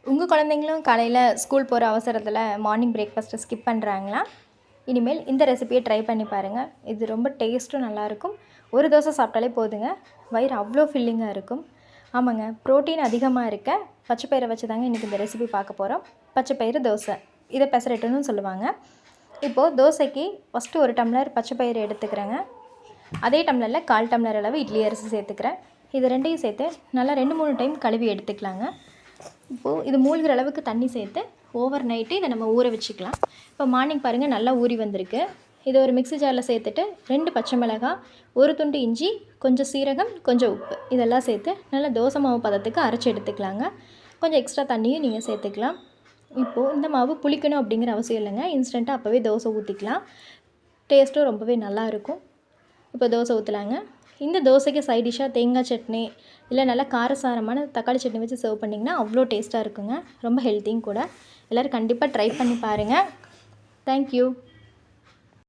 உங்கள் குழந்தைங்களும் காலையில் ஸ்கூல் போகிற அவசரத்தில் மார்னிங் பிரேக்ஃபாஸ்ட்டை ஸ்கிப் பண்ணுறாங்களா? இனிமேல் இந்த ரெசிபியை ட்ரை பண்ணி பாருங்கள். இது ரொம்ப டேஸ்ட்டும் நல்லாயிருக்கும். ஒரு தோசை சாப்பிட்டாலே போதுங்க, வயிறு அவ்வளோ ஃபில்லிங்காக இருக்கும். ஆமாங்க, ப்ரோட்டீன் அதிகமாக இருக்க பச்சைப்பயிரை வச்சு தாங்க இன்றைக்கி இந்த ரெசிபி பார்க்க போகிறோம். பச்சைப்பயிறு தோசை, இதை பெசரட்டுன்னு சொல்லுவாங்க. இப்போது தோசைக்கு ஃபஸ்ட்டு 1 டம்ளர் பச்சைப்பயிறு எடுத்துக்கிறேங்க. அதே டம்ளரில் 1/4 டம்ளர் அளவு இட்லி அரிசி சேர்த்துக்கிறேன். இது ரெண்டையும் சேர்த்து நல்லா 2-3 டைம் கழுவி எடுத்துக்கலாங்க. இப்போது இது மூழ்கிற அளவுக்கு தண்ணி சேர்த்து ஓவர் நைட்டு இதை நம்ம ஊற வச்சுக்கலாம். இப்போ மார்னிங் பாருங்கள், நல்லா ஊறி வந்திருக்கு. இதை ஒரு மிக்ஸி ஜாரில் சேர்த்துட்டு 2 பச்சை மிளகாய், 1 துண்டு இஞ்சி, கொஞ்சம் சீரகம், கொஞ்சம் உப்பு இதெல்லாம் சேர்த்து நல்லா தோசை மாவு பதத்துக்கு அரைச்சி எடுத்துக்கலாங்க. கொஞ்சம் எக்ஸ்ட்ரா தண்ணியும் நீங்கள் சேர்த்துக்கலாம். இப்போது இந்த மாவு புளிக்கணும் அப்படிங்கிற அவசியம் இல்லைங்க. இன்ஸ்டண்ட்டாக அப்போவே தோசை ஊற்றிக்கலாம். டேஸ்ட்டும் ரொம்பவே நல்லாயிருக்கும். இப்போ தோசை ஊற்றலாங்க. இந்த தோசைக்கு சைட் டிஷ்ஷாக தேங்காய் சட்னி இல்லை நல்லா காரசாரமான தக்காளி சட்னி வச்சு சர்வ் பண்ணிங்கன்னா அவ்வளோ டேஸ்ட்டாக இருக்குங்க. ரொம்ப ஹெல்த்தியும் கூட. எல்லோரும் கண்டிப்பாக ட்ரை பண்ணி பாருங்கள். தேங்க்யூ.